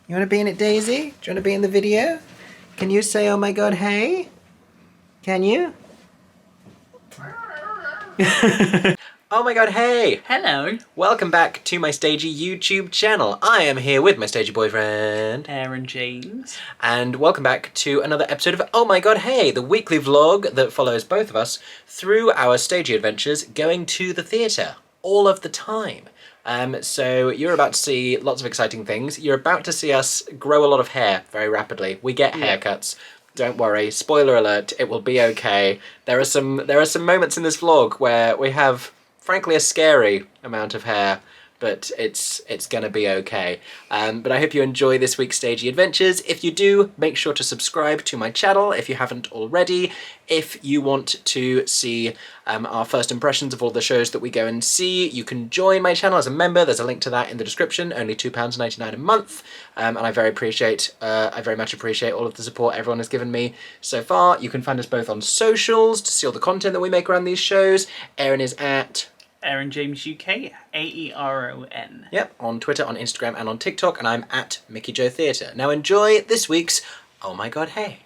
You want to be in it, Daisy? Do you want to be in the video? Can you say, oh my god, hey? Can you? Oh my god, hey! Hello. Welcome back to my stagey YouTube channel. I am here with my stagey boyfriend, Aeron James. and welcome back to another episode of Oh My God Hey, the weekly vlog that follows both of us through our stagey adventures going to the theatre all of the time. So you're about to see lots of exciting things. You're about to see us grow a lot of hair very rapidly. We get haircuts. Don't worry, spoiler alert, it will be okay. There are some moments in this vlog where we have, frankly, a scary amount of hair, but it's gonna be okay. But I hope you enjoy this week's stagey adventures. If you do, make sure to subscribe to my channel if you haven't already. If you want to see our first impressions of all the shows that we go and see, you can join my channel as a member. There's a link to that in the description, only £2.99 a month. And I very much appreciate all of the support everyone has given me so far. You can find us both on socials to see all the content that we make around these shows. Aeron is at Aeron James UK, Aeron. Yep, on Twitter, on Instagram, and on TikTok, and I'm at Mickey Joe Theatre. Now enjoy this week's Oh My God Hey.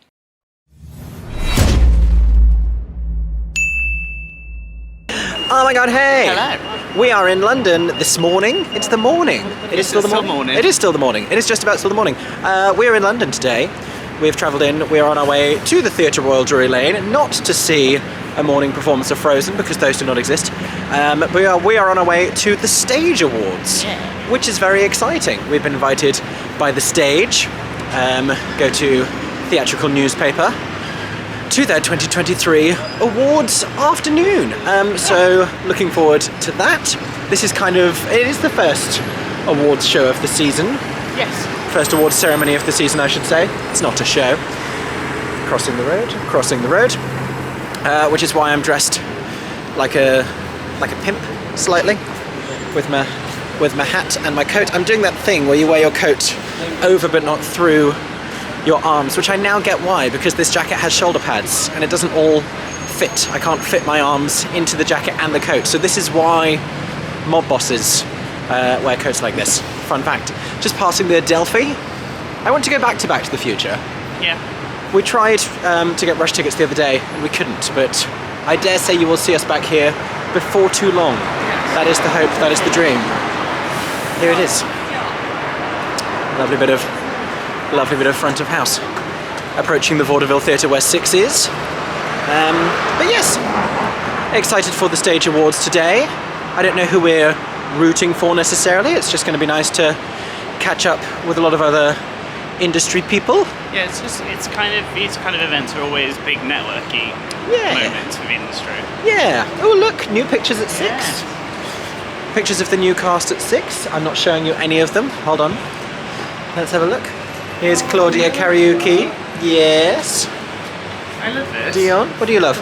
Oh my god, hey! Hello. We are in London this morning. It's the morning. It is still the morning. It is still the morning. It is just about still the morning. We're in London today. We've travelled in. We are on our way to the Theatre Royal Drury Lane, not to see a morning performance of Frozen, because those do not exist. But we are on our way to the Stage Awards, which is very exciting. We've been invited by the Stage, go to theatrical newspaper, to their 2023 awards afternoon. So looking forward to that. This is it is the first awards show of the season. Yes. First awards ceremony of the season, I should say. It's not a show. Crossing the road. Which is why I'm dressed like a pimp, slightly, with my hat and my coat. I'm doing that thing where you wear your coat over but not through your arms, which I now get why, because this jacket has shoulder pads and it doesn't all fit. I can't fit my arms into the jacket and the coat. So this is why mob bosses wear coats like this. Fun fact. Just passing the Delphi. I want to go back to Back to the Future. Yeah. We tried to get rush tickets the other day and we couldn't, but I dare say you will see us back here before too long. That is the hope, that is the dream. Here it is. Lovely bit of front of house. Approaching the Vaudeville Theatre where 6 is. But yes, excited for the Stage Awards today. I don't know who we're rooting for necessarily. It's just going to be nice to catch up with a lot of other industry people. Yeah, these kind of events are always big networky moments of industry. Yeah. Oh look, new pictures at 6. Pictures of the new cast at 6. I'm not showing you any of them. Hold on. Let's have a look. Here's Claudia Karaoke. Yes. I love this. Dion, what do you love?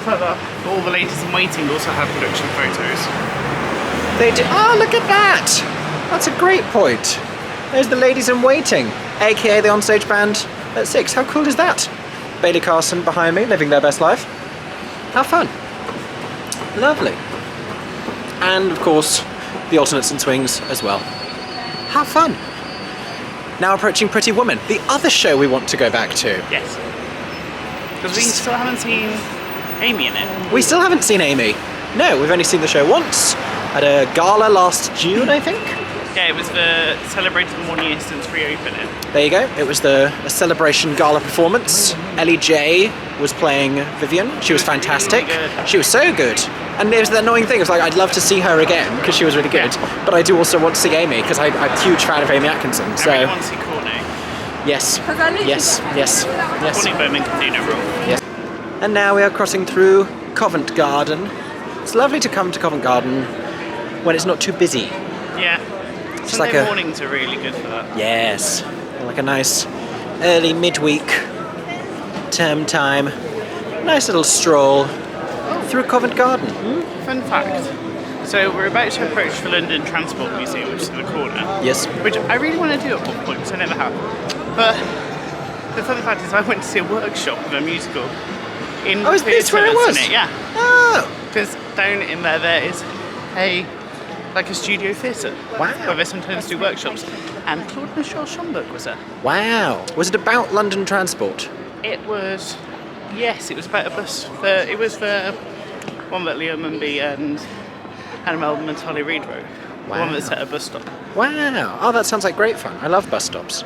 All the ladies in waiting also have production photos. They do. Oh, look at that. That's a great point. There's the ladies in waiting, aka the onstage band at 6. How cool is that? Bailey Carson behind me, living their best life. How fun. Lovely. And of course, the Alternates and Swings as well. How fun. Now approaching Pretty Woman, the other show we want to go back to. Yes. Because we still haven't seen Amy in it. We still haven't seen Amy. No, we've only seen the show once, at a gala last June, I think. Yeah, it was the celebrated 1 year since reopening. There you go. It was a celebration gala performance. Ellie J was playing Vivian. She was fantastic. Really good. She was so good. And it was the annoying thing. It was like, I'd love to see her again because she was really good. Yeah. But I do also want to see Amy because I'm a huge fan of Amy Atkinson. So. I really want to see Courtney. Yes. Yes. Courtney Bowman can do no wrong. Yes. And now we are crossing through Covent Garden. It's lovely to come to Covent Garden when it's not too busy. Yeah. Sunday mornings are really good for that. Yes. Like a nice early midweek term time. Nice little stroll through Covent Garden. Fun fact. So we're about to approach the London Transport Museum, which is in the corner. Yes. Which I really want to do at one point, because I never have. But the fun fact is I went to see a workshop of a musical in is this where it was? Yeah. Oh. Because down in there is a like a studio theatre. Wow. Where they sometimes do workshops. And Claude Michel Schomburg was there. Wow. Was it about London transport? It was, yes, it was about a bus. It was the one that Leo Mumby and Hannah Melbourne and Tolly Reid wrote. The one that set a bus stop. Wow. Oh, that sounds like great fun. I love bus stops.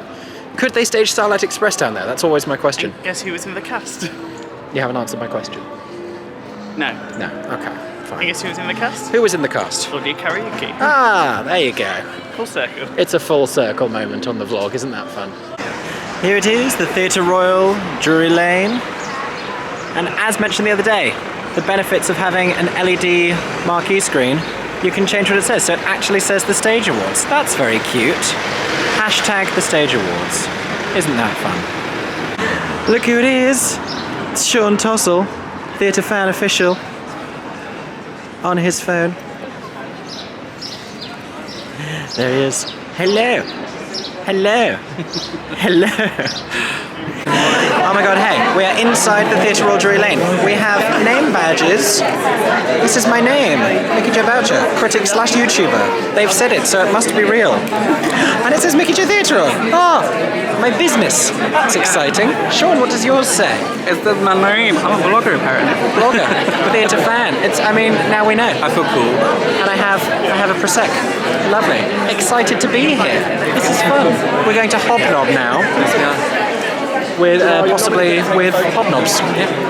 Could they stage Starlight Express down there? That's always my question. And guess who was in the cast? You haven't answered my question. No. No. Okay. And Fine. guess who was in the cast? Who was in the cast? Claudia Karaoke. Ah, there you go. Full circle. It's a full circle moment on the vlog, isn't that fun? Here it is, the Theatre Royal, Drury Lane. And as mentioned the other day, the benefits of having an LED marquee screen, you can change what it says. So it actually says the Stage Awards. That's very cute. Hashtag the Stage Awards. Isn't that fun? Look who it is. It's Sean Tossell, Theatre Fan Official, on his phone. There he is. Hello. Hello. Hello. Oh my god, hey, we are inside the Theatre Royal Drury Lane. We have name badges. This is my name, Mickey Joe Boucher, critic / YouTuber. They've said it, so it must be real. And it says Mickey Joe Theatre on. Oh, my business. That's exciting. Sean, what does yours say? It says my name. I'm a blogger apparently. Blogger, theatre fan. Now we know. I feel cool. And I have a Prosec. Lovely. Excited to be here. This is fun. We're going to Hobnob now. With possibly with hobnobs.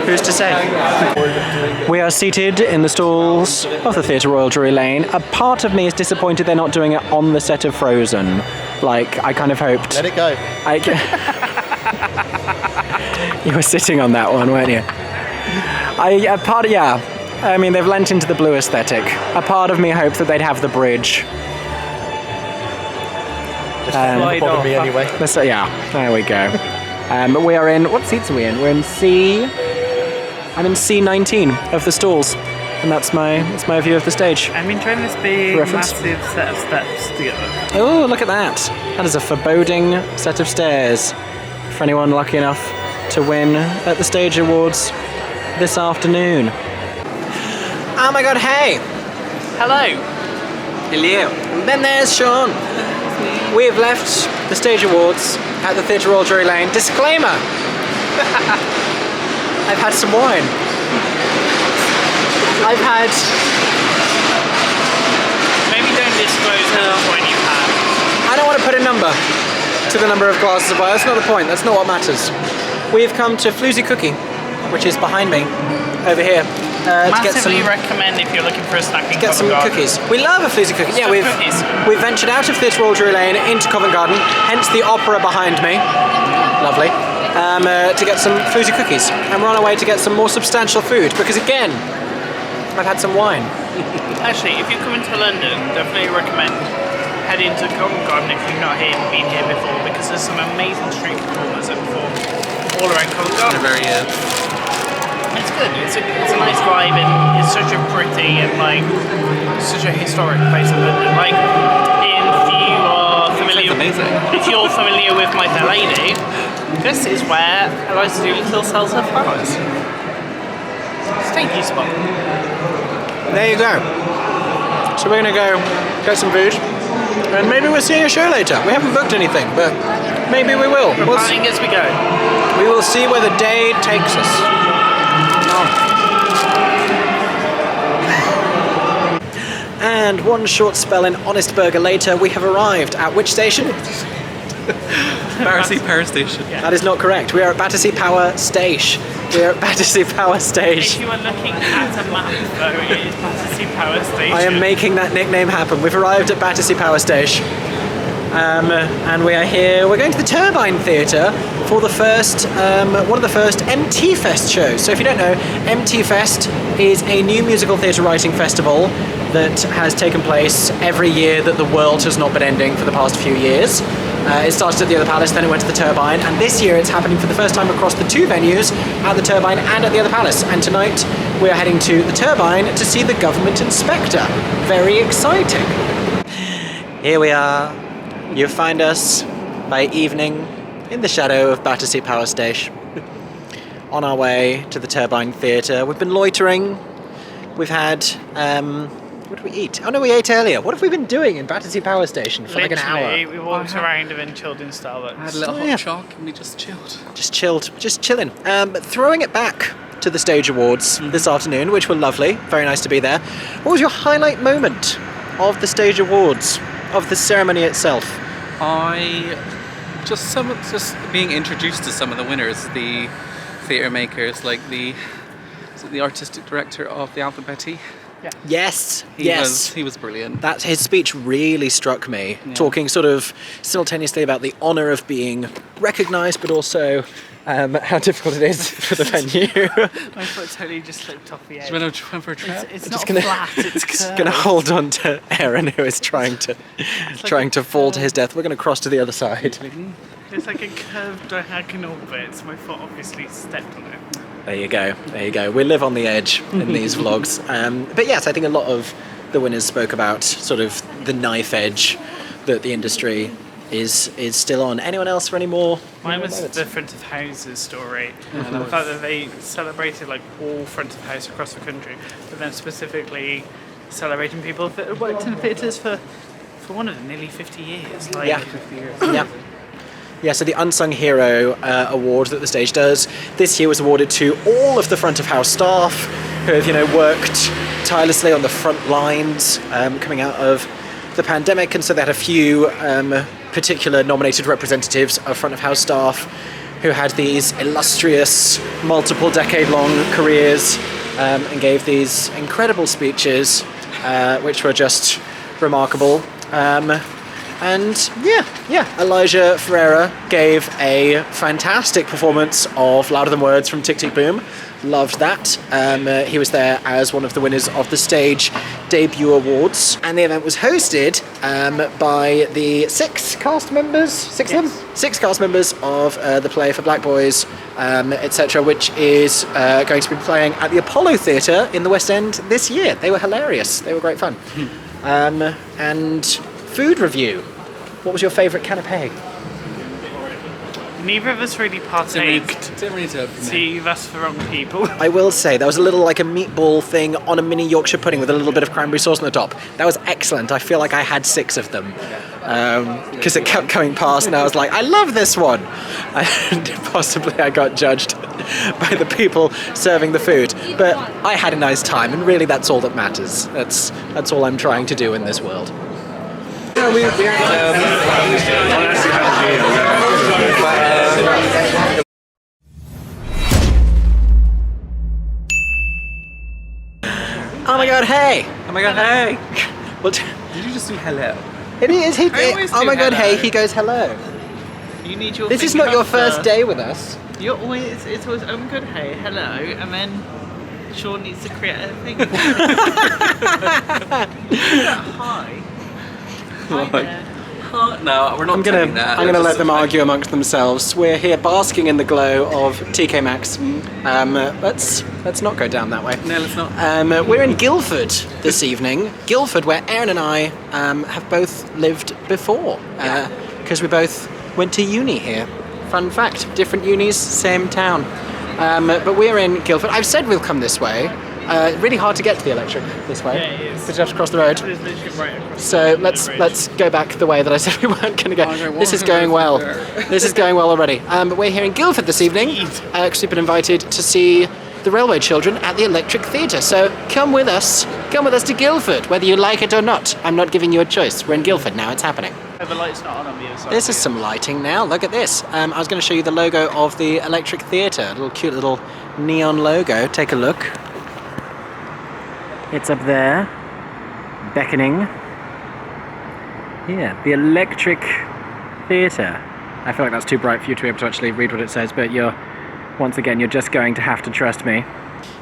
Who's to say? We are seated in the stalls of the Theatre Royal Drury Lane. A part of me is disappointed they're not doing it on the set of Frozen. Like, I kind of hoped. Let it go. You were sitting on that one, weren't you? I mean, they've lent into the blue aesthetic. A part of me hoped that they'd have the bridge. Bother me anyway. Yeah, there we go. But we are in, what seats are we in? We're in I'm in C19 of the stalls. And that's my view of the stage. I'm enjoying this big, Reference. massive set of steps together. Oh, look at that. That is a foreboding set of stairs for anyone lucky enough to win at the Stage Awards this afternoon. Oh my god, hey! Hello. Hello. And then there's Sean. We have left the Stage Awards at the Theatre Royal Drury Lane. Disclaimer! I've had some wine. Maybe don't disclose how much wine you've had. I don't want to put a number to the number of glasses of wine. That's not the point. That's not what matters. We've come to Floozy Cookie, which is behind me, over here. To get some, Massively recommend if you're looking for a snack in get some Covent Garden. cookies. We love a Floozy Cookie. Yeah, Stuffed we've ventured out of Theatre Royal Drury Lane into Covent Garden, hence the opera behind me. Lovely. To get some Floozy Cookies. And we're on our way to get some more substantial food, because again, I've had some wine. Actually, if you're coming to London, definitely recommend heading to Covent Garden if you've not been here before, because there's some amazing street performers that perform all around Covent Garden. It's good. It's a nice vibe, and it's such a pretty and such a historic place in London. Like, if you're familiar with My Fair Lady, this is where Eliza Doolittle sells her flowers. Stagey spot. There you go. So we're gonna go get some food, and maybe we'll see a show later. We haven't booked anything, but maybe we will. We're planning as we go. We will see where the day takes us. And one short spell in Honest Burger later, we have arrived at which station? Battersea Power Station. Yeah. That is not correct. We are at Battersea Power Station. We are at Battersea Power If Station. you are looking at a map, though, it is Battersea Power Station. I am making that nickname happen. We've arrived at Battersea Power Station. And we are here. We're going to the Turbine Theatre for the first, one of the first MTFest shows. So if you don't know, MTFest is a new musical theatre writing festival that has taken place every year that the world has not been ending for the past few years. It started at the Other Palace, then it went to the Turbine, and this year it's happening for the first time across the two venues, at the Turbine and at the Other Palace. And tonight we are heading to the Turbine to see the Government Inspector. Very exciting. Here we are. You find us by evening in the shadow of Battersea Power Station, on our way to the Turbine Theatre. We've been loitering. We've What did we eat? Oh no, we ate earlier. What have we been doing in Battersea Power Station for like an hour? We walked around and then chilled in Starbucks. I had a little hot chalk and we just chilled. Just chilling. Throwing it back to the Stage Awards this afternoon, which were lovely. Very nice to be there. What was your highlight moment of the Stage Awards, of the ceremony itself? Just being introduced to some of the winners, the theatre makers, like the artistic director of the Alphabetti. Yeah. Yes, He was brilliant. His speech really struck me, talking sort of simultaneously about the honour of being recognised, but also how difficult it is for the venue. My foot totally just slipped off the edge. Went for a trip. It's not flat, it's Just curved. going to hold on to Aeron, who is trying to fall to his death. We're going to cross to the other side. It's like a curved diagonal bit, so my foot obviously stepped on it. There you go. We live on the edge in these vlogs. But yes, I think a lot of the winners spoke about sort of the knife edge that the industry is still on. Anyone else for any more? Mine was the front of houses story. The fact that they celebrated like all front of house across the country, but then specifically celebrating people that worked in theatres for one of them nearly 50 years. Like, Yeah. 50 years. Yeah, so the Unsung Hero award that the stage does this year was awarded to all of the front of house staff who have, worked tirelessly on the front lines coming out of the pandemic, and so they had a few particular nominated representatives of front of house staff who had these illustrious, multiple decade-long careers and gave these incredible speeches, which were just remarkable. And Elijah Ferreira gave a fantastic performance of Louder Than Words from Tick Tick Boom. Loved that. He was there as one of the winners of the Stage Debut Awards. And the event was hosted by the six cast members of the play for Black Boys, etc., which is going to be playing at the Apollo Theatre in the West End this year. They were hilarious. They were great fun. And food review. What was your favourite canapé? Neither of us really partaked, Didn't really do it for me. so that's the wrong people. I will say, there was a little like a meatball thing on a mini Yorkshire pudding with a little bit of cranberry sauce on the top. That was excellent. I feel like I had 6 of them. Because it kept coming past and I was like, I love this one. And possibly I got judged by the people serving the food. But I had a nice time, and really that's all that matters. That's all I'm trying to do in this world. Oh my god, hey! Oh my god, hey! Well, Did you just do hello? it is. always Oh do my god, hello. hey! He goes hello. You need your This is finger not your up first the- day with us. You're always, it's always, I'm good, hey, hello, and then Sean needs to create a thing. Hi. Hi there. No, we're not doing that. I'm gonna let them argue amongst themselves. We're here basking in the glow of TK Maxx. Let's not go down that way. No, let's not. We're in Guildford this evening. Guildford, where Aeron and I have both lived before, because we both went to uni here. Fun fact: different unis, same town. But we're in Guildford. I've said we'll come this way. Really hard to get to the Electric this way. Yeah, it is. Because you have to cross the road. It is literally right across So the bridge. let's go back the way that I said we weren't going to go. Okay, This is walk going over well. there. This is going well already. But we're here in Guildford this evening. Because we've been invited to see the Railway Children at the Electric Theatre. So come with us. Come with us to Guildford, whether you like it or not. I'm not giving you a choice. We're in Guildford now. It's happening. Oh, the light's not on the other side. This is some lighting now. Look at this. I was going to show you the logo of the Electric Theatre. A little cute little neon logo. Take a look. It's up there, beckoning. Yeah, the Electric Theatre. I feel like that's too bright for you to be able to actually read what it says, but once again, you're just going to have to trust me.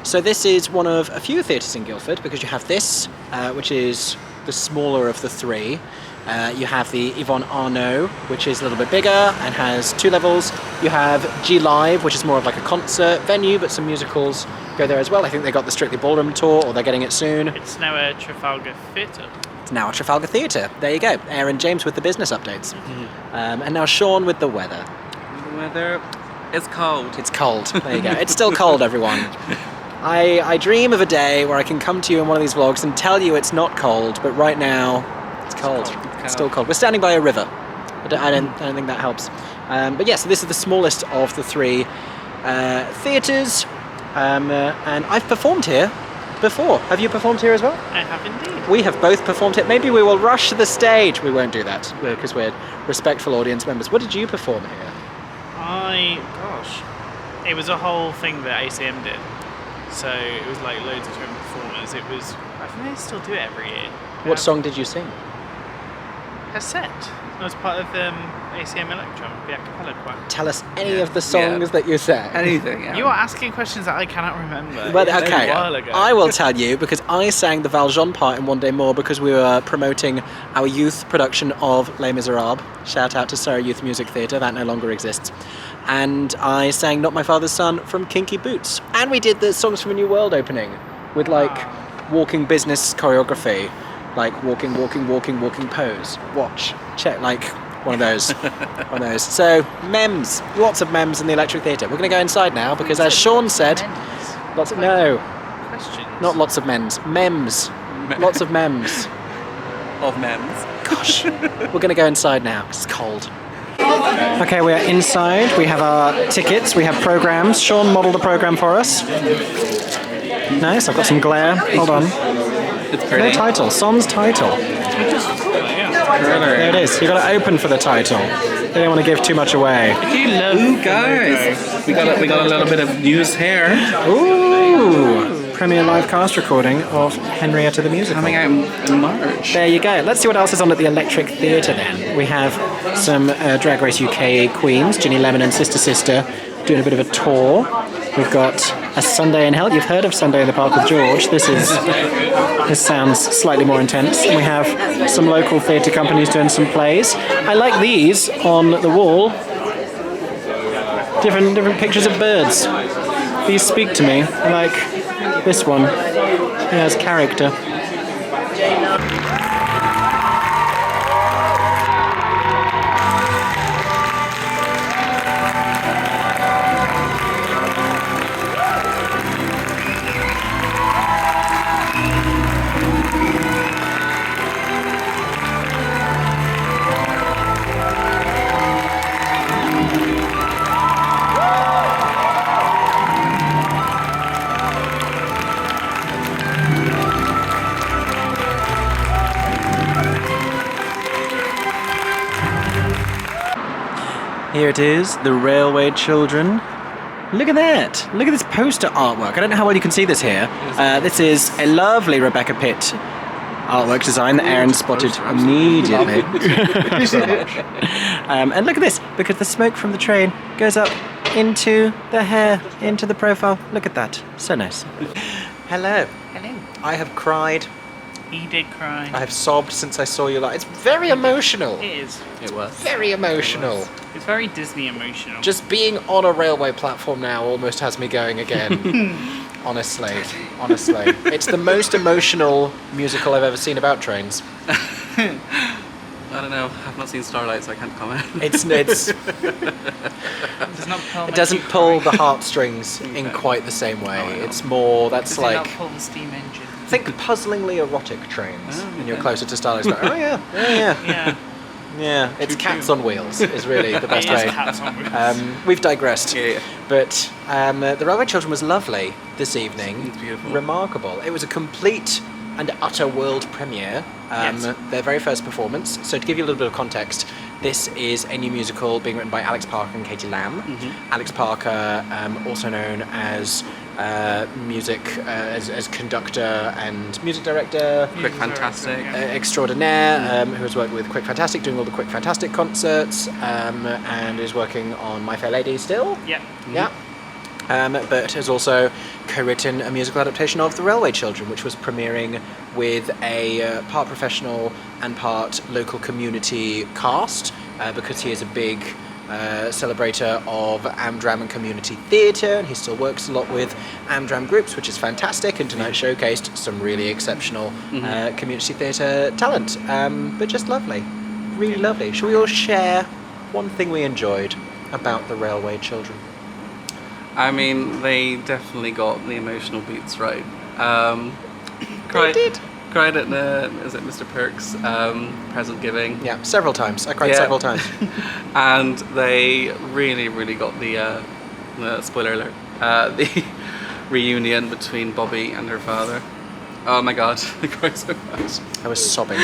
So this is one of a few theatres in Guildford, because you have this, which is the smaller of the 3. You have the Yvonne Arnaud, which is a little bit bigger and has 2 levels. You have G Live, which is more of like a concert venue, but some musicals go there as well. I think they got the Strictly Ballroom tour, or they're getting it soon. It's now a Trafalgar Theatre. It's now a Trafalgar Theatre. There you go. Aeron James with the business updates. And now Sean with the weather. The weather is cold. It's cold. There you go. It's still cold, everyone. I dream of a day where I can come to you in one of these vlogs and tell you it's not cold, but right now it's cold. It's still cold. We're standing by a river. I don't think that helps. But yeah, so this is the smallest of the 3 theatres, and I've performed here before. Have you performed here as well? I have indeed. We have both performed here. Maybe we will rush the stage. We won't do that because we're respectful audience members. What did you perform here? It was a whole thing that ACM did. So it was like loads of different performers. I think they still do it every year. What song did you sing? A set. It was part of ACM Electron, the a cappella choir. Tell us any of the songs that you sang. Anything. Yeah. You are asking questions that I cannot remember. Well, It was okay, a while ago. I will tell you because I sang the Valjean part in One Day More because we were promoting our youth production of Les Miserables. Shout out to Surrey Youth Music Theatre, that no longer exists. And I sang Not My Father's Son from Kinky Boots. And we did the Songs from a New World opening with like walking business choreography. Like walking pose. Watch. Check, like one of those. One of those. So, mems. Lots of mems in the Electric Theatre. We're going to go inside now because as Sean said, no. Questions. Not lots of mems. Mems. Lots of mems. Of mems. Gosh. We're going to go inside now because it's cold. Okay, we are inside. We have our tickets. We have programs. Sean modelled a program for us. Nice. I've got some glare. Hold on. It's pretty. No title. Son's title. There it is. You got to open for the title. They don't want to give too much away. Ooh, guys. We got a little bit of news here. Ooh. Premiere live cast recording of Henrietta the Musical. Coming out in March. There you go. Let's see what else is on at the Electric Theatre then. We have some Drag Race UK queens, Ginny Lemon and Sister Sister, doing a bit of a tour. We've got A Sunday in Hell. You've heard of Sunday in the Park with George. This sounds slightly more intense. And we have some local theatre companies doing some plays. I like these on the wall. Different pictures of birds. These speak to me. I like this one. It has character. Here it is, the Railway Children. Look at that! Look at this poster artwork. I don't know how well you can see this here. This is a lovely Rebecca Pitt artwork design that Aeron spotted immediately. And look at this, because the smoke from the train goes up into the hair, into the profile. Look at that. So nice. Hello. Hello. I have cried. He did cry. I have sobbed since I saw you live. It's very emotional. It is. It was. Very emotional. It's very Disney emotional. Just being on a railway platform now almost has me going again. Honestly. It's the most emotional musical I've ever seen about trains. I don't know. I've not seen Starlight, so I can't comment. It doesn't pull the heartstrings in quite the same way. It's more, that's Does like... it not pull the steam engine? Think puzzlingly erotic trains, and you're closer to Starlight's like, Yeah. Yeah, it's Cats on Wheels is really the best It is way. Cats on Wheels. We've digressed. Yeah. But the Railway Children was lovely this evening. It's beautiful. Remarkable. It was a complete and utter world premiere. Yes. Their very first performance. So to give you a little bit of context, this is a new musical being written by Alex Parker and Katie Lamb. Mm-hmm. Alex Parker, also known as music, as conductor and music director. Quick Fantastic. Extraordinaire, who has worked with Quick Fantastic, doing all the Quick Fantastic concerts, and is working on My Fair Lady still. Yeah. Yeah. But has also co-written a musical adaptation of The Railway Children, which was premiering with a part professional and part local community cast, because he is a big celebrator of Amdram and community theatre, and he still works a lot with Amdram groups, which is fantastic, and tonight showcased some really exceptional community theatre talent, but just lovely, really lovely. Shall we all share one thing we enjoyed about The Railway Children? I mean, they definitely got the emotional beats right. They did. Cried at is it Mr. Perk's present giving? Yeah, several times. I cried several times. And they really, really got the spoiler alert, the reunion between Bobby and her father. Oh my god, I cried so much. I was sobbing.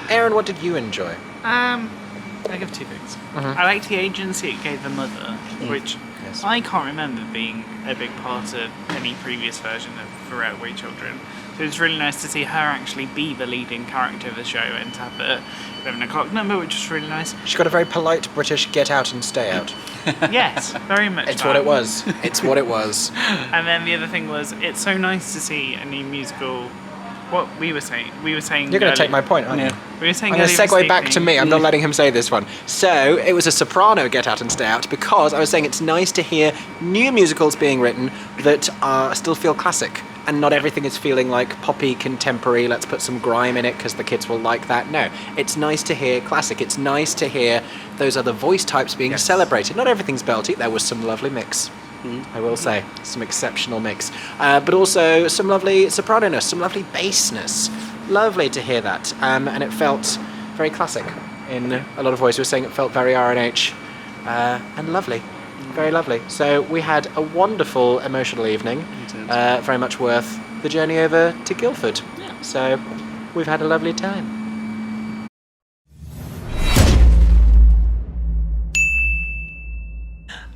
Aeron, what did you enjoy? I give 2 things. I liked the agency it gave the mother, which I can't remember being a big part of any previous version of Faraway Children. So it was really nice to see her actually be the leading character of the show and to have the 11 o'clock number, which was really nice. She got a very polite British get out and stay out. Yes, very much. It's what it was. It's what it was. And then the other thing was, it's so nice to see a new musical. What we were saying. You're going to take my point, aren't you? We were saying. I'm going to segue back to me. I'm not letting him say this one. So it was a soprano get out and stay out because I was saying it's nice to hear new musicals being written that still feel classic. And not everything is feeling like poppy, contemporary, let's put some grime in it because the kids will like that. No, it's nice to hear classic. It's nice to hear those other voice types being celebrated. Not everything's belty. There was some lovely mix, I will say. Some exceptional mix. But also some lovely soprano-ness, some lovely bassness. Lovely to hear that. And it felt very classic in a lot of ways. We were saying it felt very R&H and lovely. Very lovely. So we had a wonderful emotional evening. Very much worth the journey over to Guildford. Yeah. So we've had a lovely time.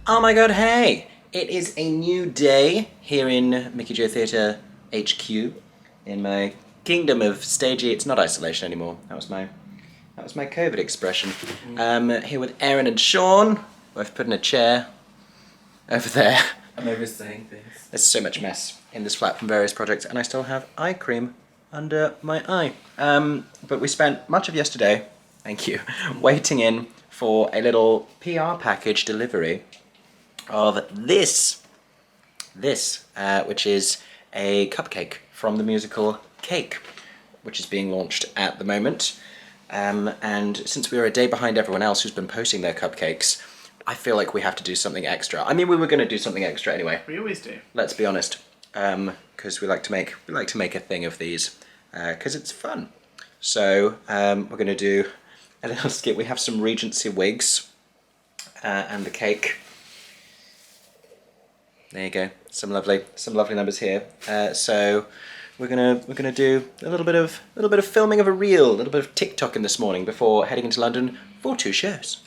Oh my god, hey! It is a new day here in Mickey Joe Theatre HQ in my kingdom of stagey. It's not isolation anymore. That was my COVID expression. Here with Aeron and Sean. I've put in a chair over there. I'm overstaying things. There's so much mess in this flat from various projects, and I still have eye cream under my eye. But we spent much of yesterday, thank you, waiting in for a little PR package delivery of this, which is a cupcake from the musical Cake, which is being launched at the moment. And since we were a day behind everyone else who's been posting their cupcakes, I feel like we have to do something extra. I mean, we were going to do something extra anyway. We always do. Let's be honest, because we like to make a thing of these, because it's fun. So we're going to do a little skit. We have some Regency wigs and the cake. There you go. Some lovely numbers here. So we're gonna do a little bit of filming of a reel, a little bit of TikToking this morning before heading into London for 2 shows.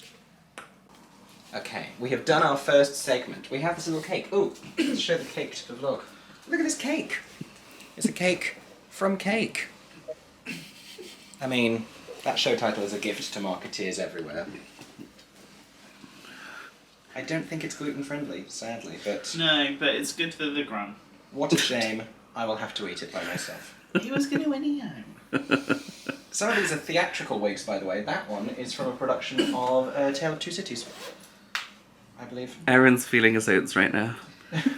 Okay, we have done our first segment. We have this little cake. Oh, let's show the cake to the vlog. Look at this cake. It's a cake from Cake. I mean, that show title is a gift to marketeers everywhere. I don't think it's gluten friendly, sadly, but... No, but it's good for the gram. What a shame. I will have to eat it by myself. He was going to anyhow. Some of these are theatrical wigs, by the way. That one is from a production of A Tale of Two Cities, I believe. Aaron's feeling his oats right now.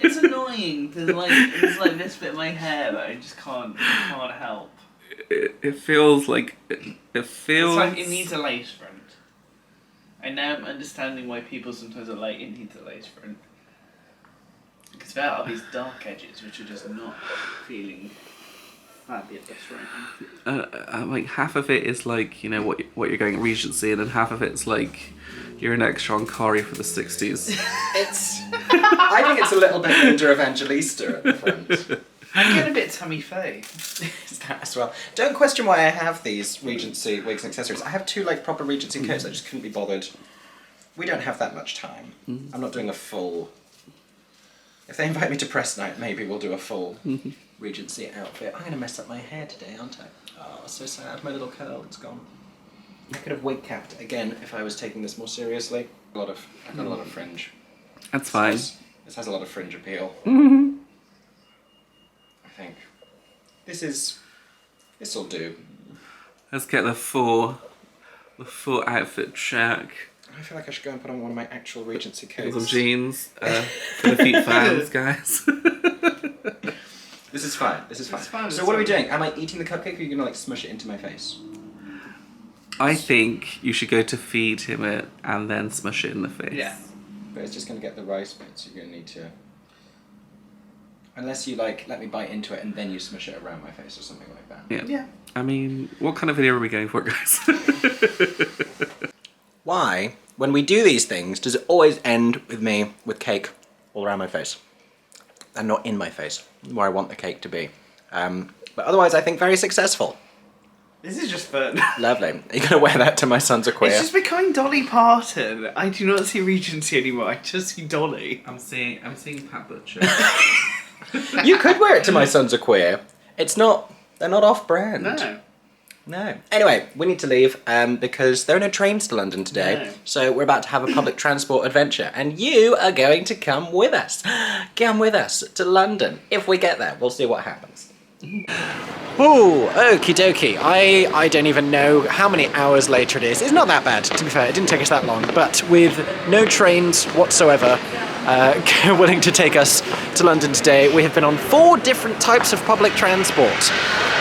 It's annoying. There's like this bit of my hair that I just can't help. It feels like It's like it needs a lace front. And now I'm understanding why people sometimes are like, it needs a lace front. Because there are these dark edges which are just not feeling fabulous right now. like half of it is like, you know, what you're going at Regency, and then half of it's like you're an extra on Corrie for the 60s. I think it's a little bit under Evangelista at the front. I'm getting a bit Tammy Faye. Is that as well? Don't question why I have these Regency wigs and accessories. I have 2 like proper Regency coats. I just couldn't be bothered. We don't have that much time. I'm not doing a full... If they invite me to press night, maybe we'll do a full Regency outfit. I'm going to mess up my hair today, aren't I? Oh, so sad. My little curl, it's gone. I could have wig capped again if I was taking this more seriously. I've got a lot of fringe. That's fine. This has a lot of fringe appeal. I think. This'll do. Let's get the full outfit check. I feel like I should go and put on one of my actual Regency coats. Some jeans for the feet fans, guys. This is fine. So what are we doing? Am I eating the cupcake, or are you gonna like smush it into my face? I think you should go to feed him it and then smush it in the face. Yeah. But it's just going to get the rice bits. You're going to need to... Unless you, like, let me bite into it and then you smush it around my face or something like that. Yeah. I mean, what kind of video are we going for, guys? Why, when we do these things, does it always end with me with cake all around my face? And not in my face, where I want the cake to be. But otherwise, I think very successful. This is just fun. Lovely. Are you going to wear that to My Son's a Queer? It's just becoming Dolly Parton. I do not see Regency anymore. I just see Dolly. I'm seeing Pat Butcher. You could wear it to My Son's a Queer. It's not... They're not off-brand. No. Anyway, we need to leave because there are no trains to London today. No. So we're about to have a public transport adventure. And you are going to come with us. Come with us to London. If we get there, we'll see what happens. Ooh, okie dokie. I don't even know how many hours later it is. It's not that bad, to be fair. It didn't take us that long. But with no trains whatsoever willing to take us to London today, we have been on 4 different types of public transport.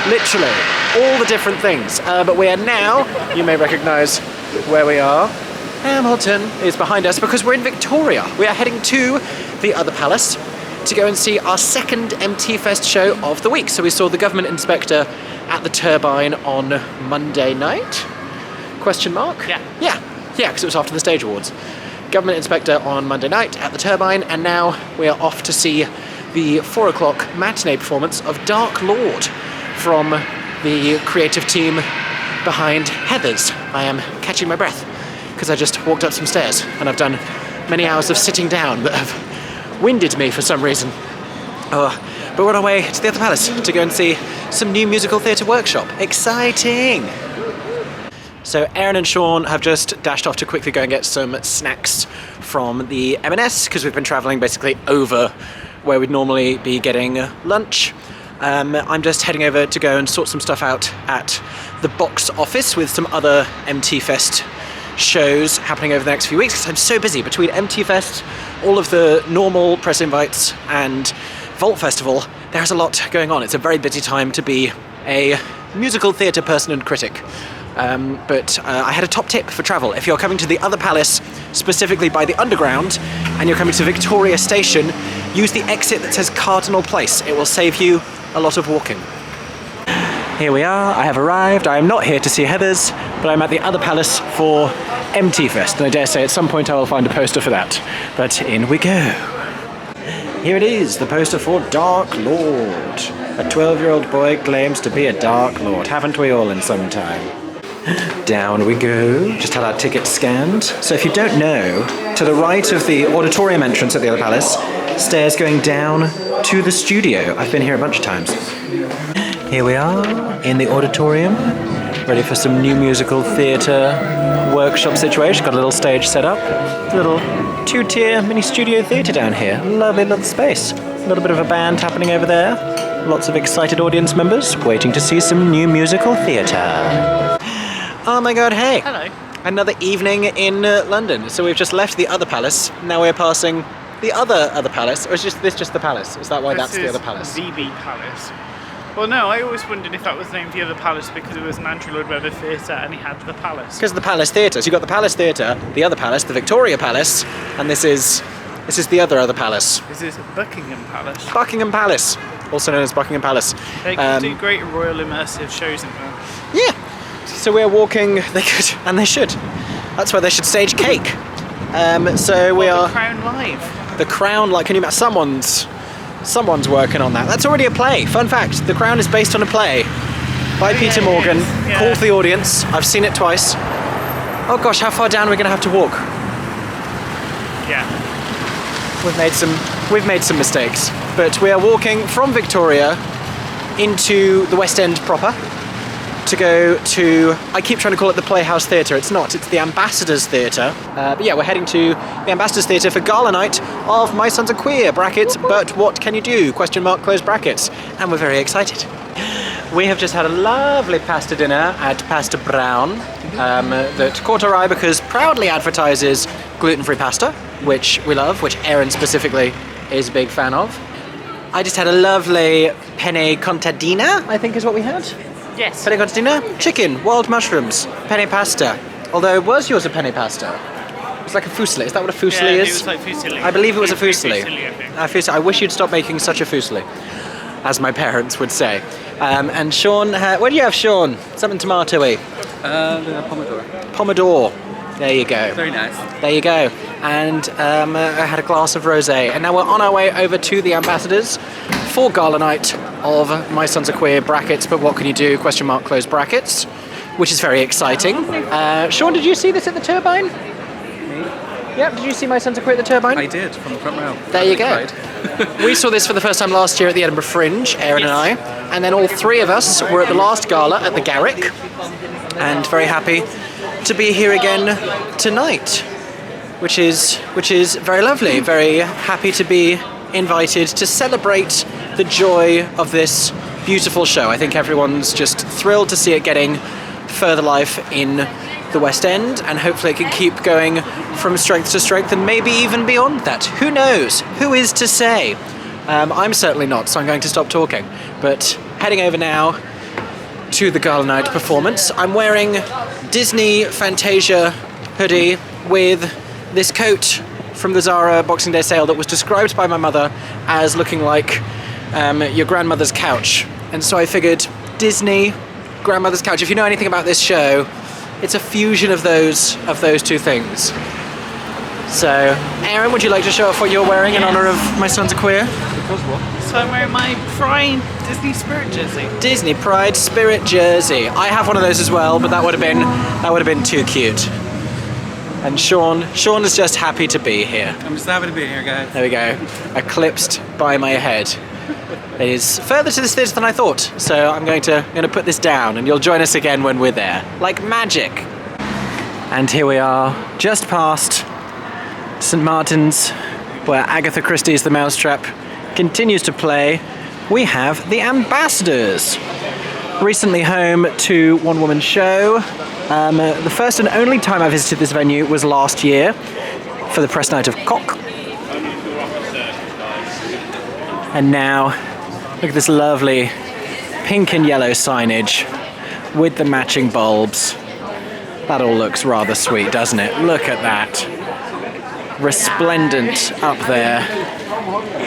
Literally, all the different things. But we are now, you may recognise where we are. Hamilton is behind us because we're in Victoria. We are heading to the other palace to go and see our second MTFest show of the week. So we saw the government inspector at the Turbine on Monday night? Question mark? Yeah, because it was after the Stage Awards. Government inspector on Monday night at the Turbine, and now we are off to see the 4 o'clock matinee performance of Dark Lord from the creative team behind Heathers. I am catching my breath because I just walked up some stairs and I've done many hours of sitting down that have winded me for some reason. But we're on our way to the other palace to go and see some new musical theatre workshop. Exciting! So Aeron and Sean have just dashed off to quickly go and get some snacks from the M&S because we've been travelling basically over where we'd normally be getting lunch. I'm just heading over to go and sort some stuff out at the box office with some other MTFest shows happening over the next few weeks because I'm so busy between MTFest, all of the normal press invites and Vault Festival. There's a lot going on. It's a very busy time to be a musical theatre person and critic. But I had a top tip for travel. If you're coming to the other palace, specifically by the underground, and you're coming to Victoria Station, use the exit that says Cardinal Place. It will save you a lot of walking. Here we are, I have arrived. I am not here to see Heathers, but I'm at the other palace for MTFest, and I dare say at some point I will find a poster for that. But in we go. Here it is, the poster for Dark Lord. A 12-year-old boy claims to be a Dark Lord. Haven't we all in some time? Down we go. Just had our tickets scanned. So if you don't know, to the right of the auditorium entrance at the other palace, stairs going down to the studio. I've been here a bunch of times. Here we are in the auditorium, ready for some new musical theatre workshop situation. Got a little stage set up, a little 2-tier mini studio theatre down here. Lovely little space. A little bit of a band happening over there. Lots of excited audience members waiting to see some new musical theatre. Oh my god, hey! Hello. Another evening in London. So we've just left the other palace. Now we're passing the other palace. Or is this just the palace? Is that why that's the other palace? VB Palace. Well, no, I always wondered if that was named the other palace because it was an Andrew Lloyd Webber theatre and he had the palace. Because of the Palace Theatre. So you've got the Palace Theatre, the other palace, the Victoria Palace, and this is the other palace. This is Buckingham Palace. Buckingham Palace, also known as Buckingham Palace. They could do great royal immersive shows in there. Yeah. So we're walking, they could, and they should. That's where they should stage Cake. So we are... The Crown Live. The Crown, like, can you imagine? Someone's working on that. That's already a play. Fun fact, The Crown is based on a play by Peter Morgan, called The Audience. I've seen it twice. Oh gosh, how far down are we going to have to walk? Yeah. We've made some mistakes, but we are walking from Victoria into the West End proper to go to, I keep trying to call it the Playhouse Theatre. It's not, it's the Ambassadors Theatre. But yeah, we're heading to the Ambassadors Theatre for Gala night of My Son's a Queer, brackets, but what can you do, question mark, close brackets. And we're very excited. We have just had a lovely pasta dinner at Pasta Brown that caught our eye because proudly advertises gluten-free pasta, which we love, which Aeron specifically is a big fan of. I just had a lovely penne contadina, I think is what we had. Yes. Penne contadina, chicken, wild mushrooms, penne pasta. Although, was yours a penne pasta? looks like a fusili. Is that what a fusili Yeah, is? it was like fusili. I believe it was a fusili. I think. I wish you'd stop making such a fusili, as my parents would say. And Sean, what do you have, Sean? Something tomatoey. Pomodoro. Pomodoro. There you go. Very nice. There you go. And I had a glass of rosé. And now we're on our way over to the Ambassadors for Gala night of My Sons Are Queer brackets, but what can you do? Question mark, close brackets, which is very exciting. Sean, did you see this at the Turbine? Yep, did you see My Sons Are Queer at the Turbine? I did, from the front row. There you go. We saw this for the first time last year at the Edinburgh Fringe, Aeron and I, and then all three of us were at the last gala at the Garrick, and very happy to be here again tonight, which is very lovely. Very happy to be invited to celebrate the joy of this beautiful show. I think everyone's just thrilled to see it getting further life in the West End, and hopefully it can keep going from strength to strength and maybe even beyond that. Who knows? Who is to say? I'm certainly not, so I'm going to stop talking. But heading over now to the Gala night performance. I'm wearing Disney Fantasia hoodie with this coat from the Zara Boxing Day sale that was described by my mother as looking like your grandmother's couch. And so I figured Disney, grandmother's couch. If you know anything about this show, it's a fusion of those two things. So, Aeron, would you like to show off what you're wearing in honour of My Sons Are Queer? So I'm wearing my Pride Disney Spirit jersey. Disney Pride Spirit jersey. I have one of those as well, but that would have been too cute. And Sean is just happy to be here. I'm just happy to be here, guys. There we go. Eclipsed by my head. It is further to this theatre than I thought, so I'm going to put this down, and you'll join us again when we're there, like magic. And here we are, just past St Martin's, where Agatha Christie's The Mousetrap continues to play. We have the Ambassadors, recently home to One Woman Show. The first and only time I visited this venue was last year for the press night of Cock. And now, look at this lovely pink and yellow signage with the matching bulbs. That all looks rather sweet, doesn't it? Look at that. Resplendent up there.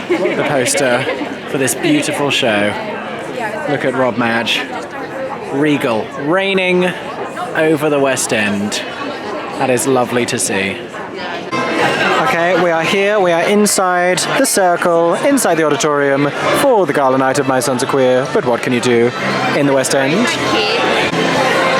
The poster for this beautiful show. Look at Rob Madge. Regal, reigning over the West End. That is lovely to see. Okay, we are here, we are inside the circle, inside the auditorium for the Gala night of My Sons Are Queer, but what can you do in the West End?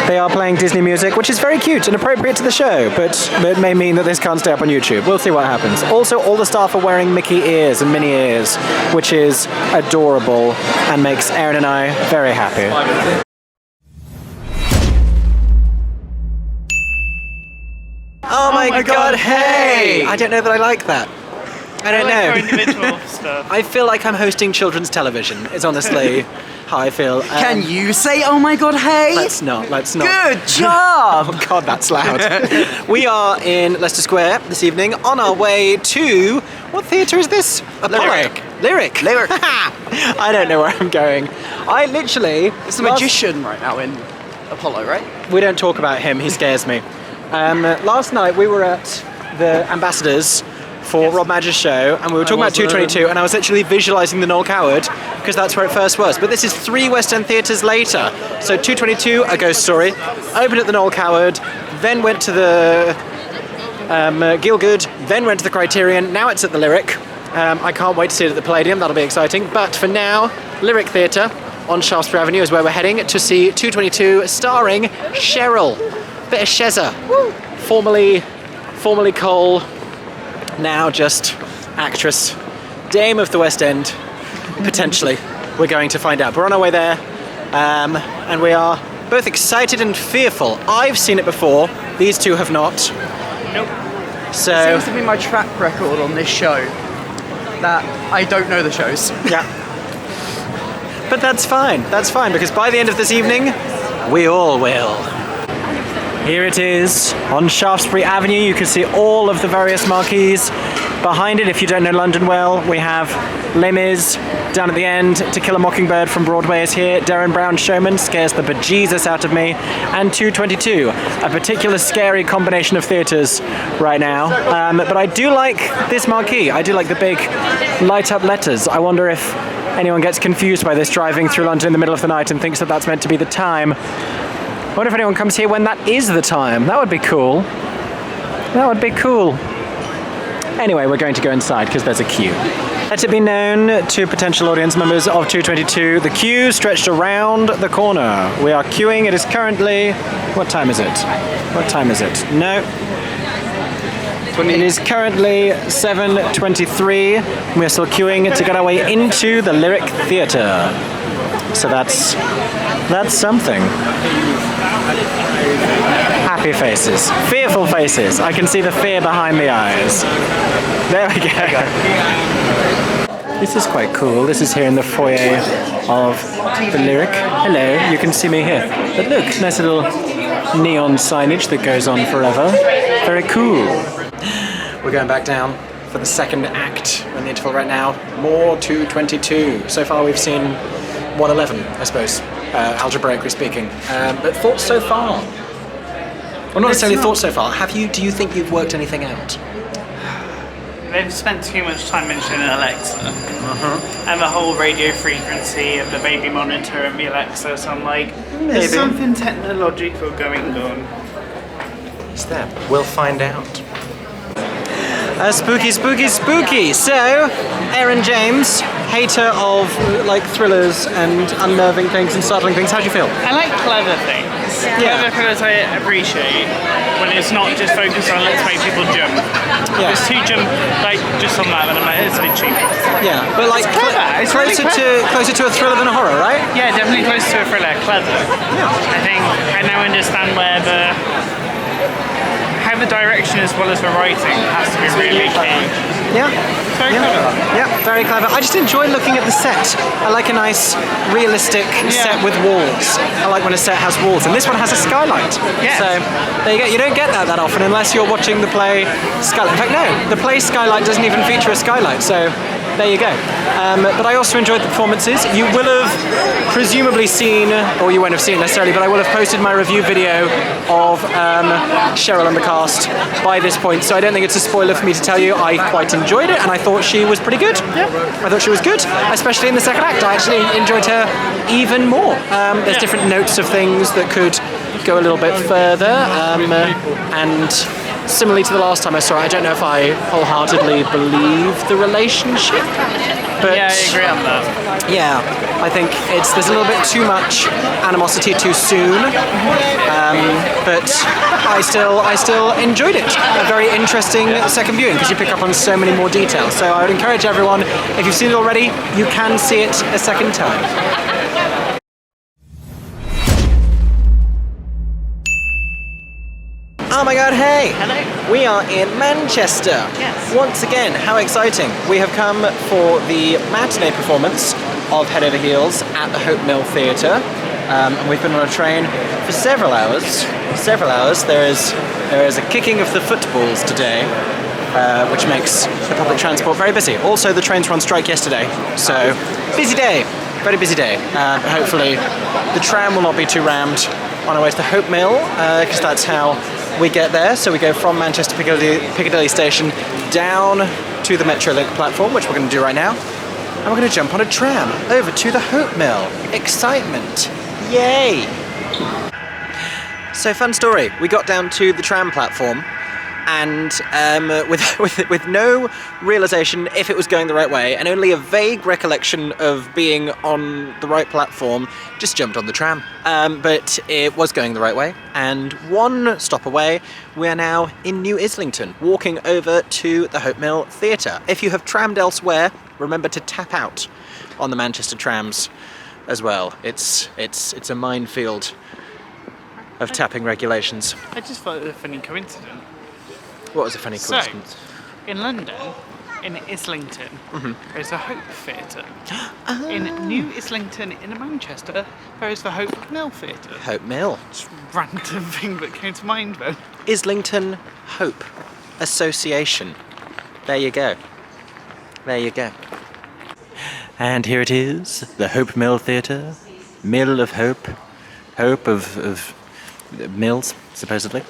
They are playing Disney music, which is very cute and appropriate to the show, but it may mean that this can't stay up on YouTube. We'll see what happens. Also, all the staff are wearing Mickey ears and Minnie ears, which is adorable and makes Aeron and I very happy. Oh my god, hey! I don't know that I like that. I don't know. Like individual stuff. I feel like I'm hosting children's television, is honestly how I feel. Can you say, oh my god, hey? Let's not. Good job! Oh god, that's loud. We are in Leicester Square this evening on our way to... What theatre is this? Apollo. Lyric. I don't know where I'm going. I literally... It's a magician right now in Apollo, right? We don't talk about him, he scares me. Last night we were at the Ambassadors for Rob Madge's show, and we were talking about 222, and I was literally visualising the Noel Coward, because that's where it first was. But this is 3 West End theatres later. So 222, A Ghost Story, opened at the Noel Coward, then went to the Guildford, then went to the Criterion, now it's at the Lyric. I can't wait to see it at the Palladium, that'll be exciting. But for now, Lyric Theatre on Shaftesbury Avenue is where we're heading to see 222, starring Cheryl. Bit of Shezza, formerly Cole, now just actress, Dame of the West End, potentially. We're going to find out. We're on our way there, and we are both excited and fearful. I've seen it before, these two have not. Nope. So, It seems to be my track record on this show that I don't know the shows. yeah. But that's fine, because by the end of this evening, we all will. Here it is on Shaftesbury Avenue. You can see all of the various marquees behind it. If you don't know London well, we have Les Mis down at the end. To Kill a Mockingbird from Broadway is here. Derren Brown's Showman scares the bejesus out of me. And 222, a particular scary combination of theatres right now. But I do like this marquee. I do like the big light up letters. I wonder if anyone gets confused by this driving through London in the middle of the night and thinks that that's meant to be the time. I wonder if anyone comes here when that is the time. That would be cool. That would be cool. Anyway, we're going to go inside because there's a queue. Let it be known to potential audience members of 222, the queue stretched around the corner. We are queuing. It is currently... What time is it? What time is it? No. It is currently 7:23. We are still queuing to get our way into the Lyric Theatre. So that's something. Happy faces. Fearful faces. I can see the fear behind the eyes. There we go. This is quite cool. This is here in the foyer of the Lyric. Hello, you can see me here. But look, nice little neon signage that goes on forever. Very cool. We're going back down for the second act. We're in the interval right now. More 222. So far we've seen 111, I suppose, algebraically speaking. But thoughts so far? Well, not necessarily thoughts so far. Do you think you've worked anything out? They've spent too much time mentioning Alexa. And the whole radio frequency of the baby monitor and the Alexa, so I'm like, there's something technological going on. Is there? We'll find out. Spooky, spooky, spooky. So, Aeron James, hater of like thrillers and unnerving things and startling things. How do you feel? I like clever things. Yeah. Clever things I appreciate when it's not just focused on let's make people jump. Yeah. It's too jump, like just on that, and I'm like, it's a bit cheap. Yeah, but like It's really closer to a thriller than a horror, right? Yeah, definitely close to a thriller. Clever. Yeah. I think I now understand where how the direction as well as the writing has to be really key. Yeah. Very clever. Yeah, very clever. I just enjoy looking at the set. I like a nice, realistic set with walls. I like when a set has walls, and this one has a skylight. Yes. So there you go. You don't get that often unless you're watching the play Skylight. In fact, no, the play Skylight doesn't even feature a skylight. So there you go. But I also enjoyed the performances. You will have presumably seen, or you won't have seen it necessarily, but I will have posted my review video of Cheryl and the cast by this point, so I don't think it's a spoiler for me to tell you I quite enjoyed it, and I thought she was pretty good. Yeah. I thought she was good, especially in the second act. I actually enjoyed her even more. There's different notes of things that could go a little bit further, and similarly to the last time I saw it, I don't know if I wholeheartedly believe the relationship, but Yeah, I agree on that. yeah, I think there's a little bit too much animosity too soon, but I still enjoyed it. A very interesting second viewing because you pick up on so many more details. So I would encourage everyone, if you've seen it already, you can see it a second time. Oh my god, hey! Hello. We are in Manchester. Yes. Once again, how exciting. We have come for the matinee performance of Head Over Heels at the Hope Mill Theatre. And we've been on a train for several hours. There is a kicking of the footballs today, which makes the public transport very busy. Also, the trains were on strike yesterday, so busy day, very busy day. Hopefully the tram will not be too rammed on our way to the Hope Mill, because that's how we get there. So we go from Manchester Piccadilly Station down to the Metrolink platform, which we're going to do right now, and we're going to jump on a tram over to the Hope Mill. Excitement! Yay! So fun story. We got down to the tram platform, and with no realization if it was going the right way, and only a vague recollection of being on the right platform, just jumped on the tram. But it was going the right way, and one stop away, we are now in New Islington, walking over to the Hope Mill Theatre. If you have trammed elsewhere, remember to tap out on the Manchester trams as well. It's a minefield of tapping regulations. I just thought it was a funny coincidence. What was a funny coincidence? So, in London, in Islington, there's a Hope Theatre. In New Islington, in Manchester, there is the Hope Mill Theatre. Hope Mill. Just a random thing that came to mind then. Islington Hope Association. There you go. There you go. And here it is, the Hope Mill Theatre. Mill of Hope. Hope of mills, supposedly.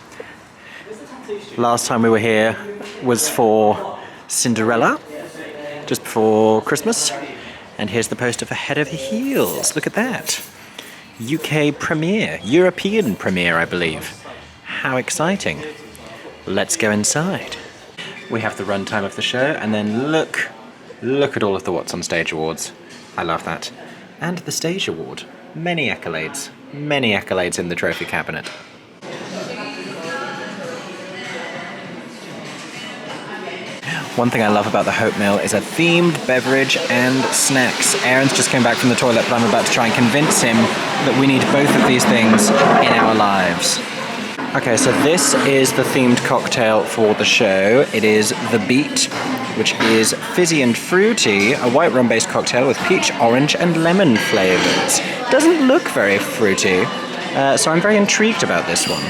Last time we were here was for Cinderella, just before Christmas. And here's the poster for Head Over Heels. Look at that. UK premiere, European premiere, I believe. How exciting. Let's go inside. We have the runtime of the show, and then look at all of the What's on Stage awards. I love that. And the Stage Award. Many accolades in the trophy cabinet. One thing I love about the Hope Mill is a themed beverage and snacks. Aeron's just came back from the toilet, but I'm about to try and convince him that we need both of these things in our lives. Okay, so this is the themed cocktail for the show. It is The Beat, which is fizzy and fruity, a white rum-based cocktail with peach, orange, and lemon flavors. Doesn't look very fruity, so I'm very intrigued about this one.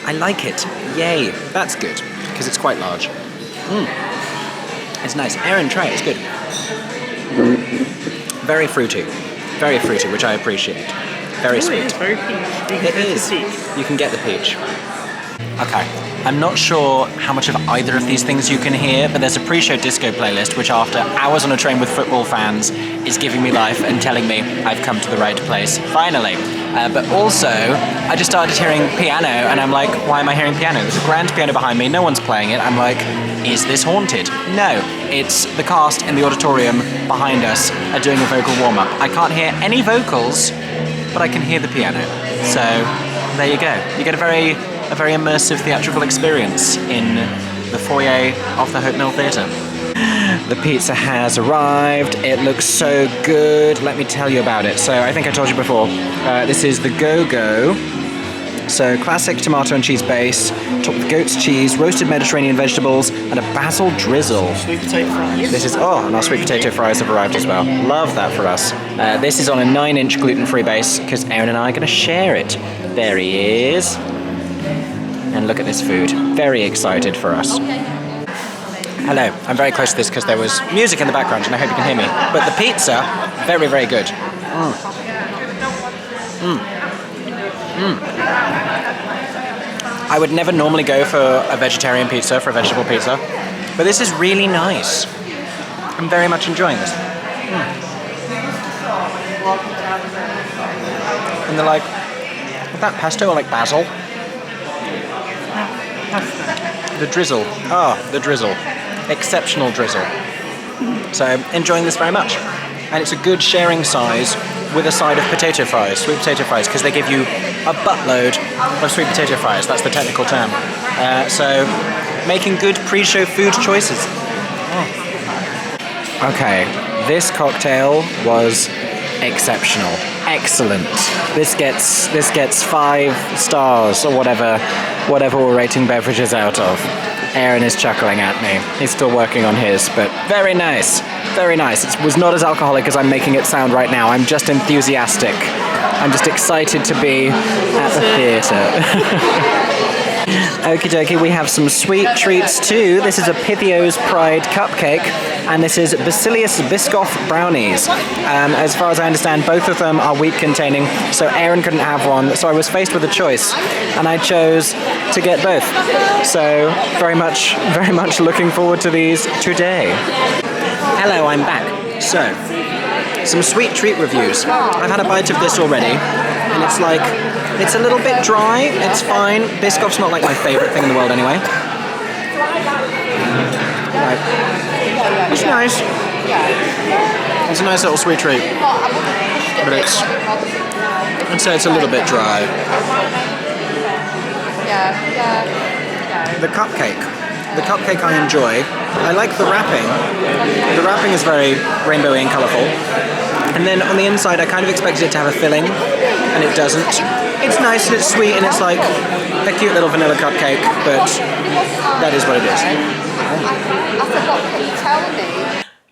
I like it. Yay. That's good, because it's quite large. It's nice. Aeron, try it. It's good. Very fruity, which I appreciate. Very sweet. It's very peach. It is. You can get the peach. Okay. I'm not sure how much of either of these things you can hear, but there's a pre-show disco playlist which, after hours on a train with football fans, is giving me life and telling me I've come to the right place, finally. But also, I just started hearing piano, and I'm like, why am I hearing piano? There's a grand piano behind me, no one's playing it. I'm like, is this haunted? No, it's the cast in the auditorium behind us are doing a vocal warm-up. I can't hear any vocals, but I can hear the piano. So, there you go. You get a very immersive theatrical experience in the foyer of the Hope Mill Theatre. The pizza has arrived. It looks so good. Let me tell you about it. So I think I told you before, this is the Go-Go. So classic tomato and cheese base, topped with goat's cheese, roasted Mediterranean vegetables, and a basil drizzle. Sweet potato fries. This is, and our sweet potato fries have arrived as well. Love that for us. This is on a 9-inch gluten-free base, because Aeron and I are going to share it. There he is. And look at this food. Very excited for us. Hello, I'm very close to this because there was music in the background and I hope you can hear me. But the pizza, very, very good. I would never normally go for a vegetarian pizza, for a vegetable pizza, but this is really nice. I'm very much enjoying this. And they're like, is that pesto or like basil? The drizzle. The drizzle. Exceptional drizzle. So, enjoying this very much. And it's a good sharing size with a side of potato fries, sweet potato fries, because they give you a buttload of sweet potato fries. That's the technical term. So, making good pre-show food choices. Okay, this cocktail was exceptional. Excellent. This gets 5 stars or whatever we're rating beverages out of. Aeron is chuckling at me. He's still working on his, but very nice. Very nice. It was not as alcoholic as I'm making it sound right now. I'm just enthusiastic. I'm just excited to be at the theatre. Okie dokie, we have some sweet treats too. This is a Pythio's Pride cupcake, and this is Basilius Biscoff brownies. As far as I understand, both of them are wheat containing, so Aeron couldn't have one, so I was faced with a choice, and I chose to get both. So very much looking forward to these today. Hello, I'm back. So, some sweet treat reviews. I've had a bite of this already, and it's a little bit dry, it's fine. Biscoff's not like my favourite thing in the world anyway. Right. It's nice. It's a nice little sweet treat. But I'd say it's a little bit dry. The cupcake I enjoy. I like the wrapping. The wrapping is very rainbowy and colourful. And then on the inside I kind of expected it to have a filling, and it doesn't. It's nice and it's sweet and it's like a cute little vanilla cupcake, but that is what it is.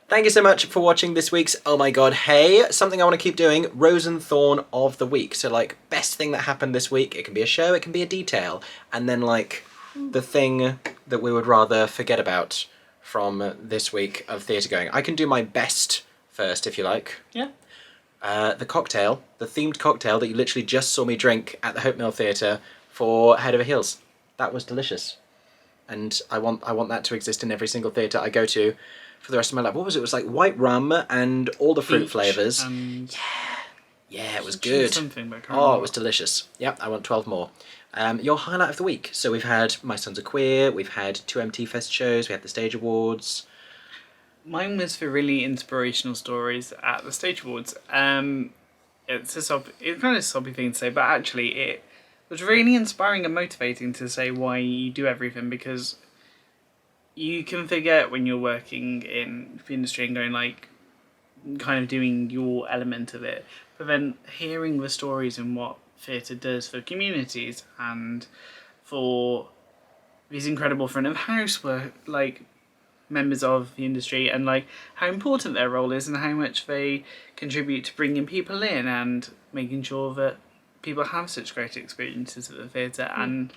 Thank you so much for watching this week's Oh My God Hey. Something I want to keep doing, Rose and Thorn of the week. So like, best thing that happened this week. It can be a show, it can be a detail. And then like, the thing that we would rather forget about from this week of theatre going? I can do my best first, if you like. Yeah. The cocktail, the themed cocktail that you literally just saw me drink at the Hope Mill Theatre for Head Over Heels. That was delicious. And I want that to exist in every single theatre I go to for the rest of my life. What was it? It was like white rum and all the fruit flavours. Yeah, it was good. It was delicious. Yep, I want 12 more. Your highlight of the week. So we've had My Sons Are Queer, we've had 2 MTFest shows, we had the Stage Awards. Mine was for really inspirational stories at the Stage Awards. It's kind of a sobby thing to say, but actually it was really inspiring and motivating to say why you do everything, because you can forget when you're working in the industry and going like, kind of doing your element of it. But then hearing the stories and what theatre does for communities and for these incredible front of house work, like members of the industry, and like how important their role is and how much they contribute to bringing people in and making sure that people have such great experiences at the theatre. And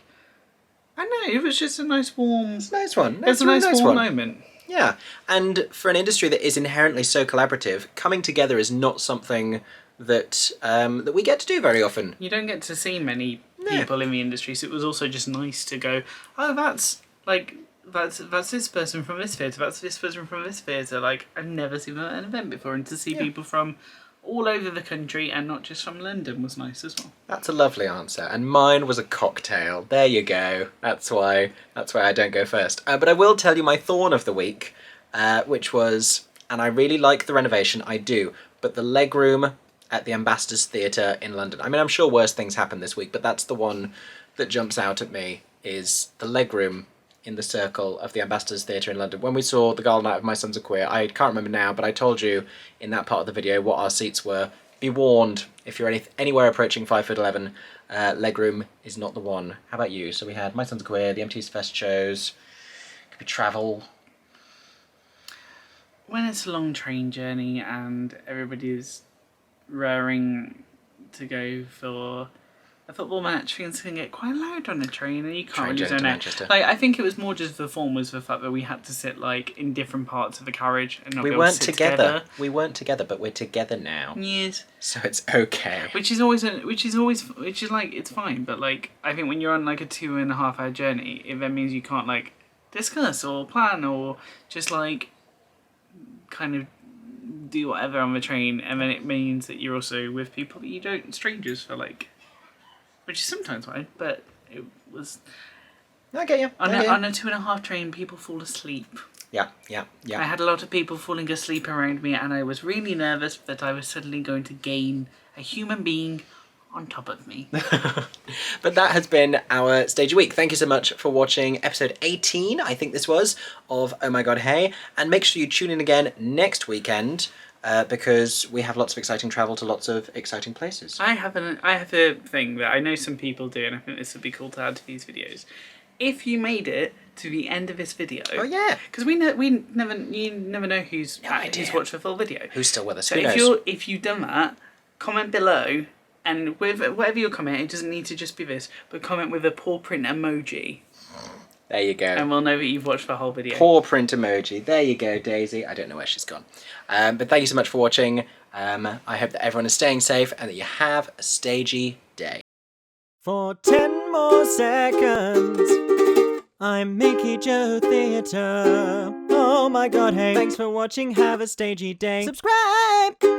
I know, it was just a nice warm... It's a nice one. It was a nice warm moment. Yeah, and for an industry that is inherently so collaborative, coming together is not something that that we get to do very often. You don't get to see many people in the industry, so it was also just nice to go, oh, that's this person from this theatre, that's this person from this theatre. Like, I've never seen them at an event before, and to see people from all over the country and not just from London was nice as well. That's a lovely answer, and mine was a cocktail. There you go. That's why I don't go first. But I will tell you my thorn of the week, which was, and I really like the renovation, I do, but the legroom at the Ambassadors Theatre in London. I mean, I'm sure worse things happened this week, but that's the one that jumps out at me, is the legroom in the circle of the Ambassadors Theatre in London. When we saw the Gala night of My Sons Are Queer, I can't remember now, but I told you in that part of the video what our seats were. Be warned, if you're anywhere approaching 5'11", legroom is not the one. How about you? So we had My Sons Are Queer, the MTFest shows, could be travel. When it's a long train journey and everybody's raring to go for a football match, things can get quite loud on a train and you can't really zone out. Like, I think it was more just the form was the fact that we had to sit like in different parts of the carriage and not be able to sit together. We weren't together, but we're together now. Yes. So it's okay. Which is like, it's fine, but like I think when you're on like a 2.5 hour journey, it then means you can't like discuss or plan or just like kind of do whatever on the train, and then it means that you're also with people that you don't, strangers for like, which is sometimes fine, but it was... I get you. On a 2.5 train, people fall asleep. Yeah. I had a lot of people falling asleep around me, and I was really nervous that I was suddenly going to gain a human being on top of me. But that has been our Stage Week. Thank you so much for watching episode 18, I think this was, of Oh My God Hey. And make sure you tune in again next weekend, because we have lots of exciting travel to lots of exciting places. I have a thing that I know some people do, and I think this would be cool to add to these videos. If you made it to the end of this video, oh yeah, because you never know who's watched the full video, who's still with us. So if you've done that, comment below, and with whatever your comment, it doesn't need to just be this, but comment with a paw print emoji. There you go. And we'll know that you've watched the whole video. Paw print emoji. There you go, Daisy. I don't know where she's gone. But thank you so much for watching. I hope that everyone is staying safe and that you have a stagey day. For 10 more seconds, I'm Mickey Joe Theatre. Oh my God, hey. Thanks for watching. Have a stagey day. Subscribe!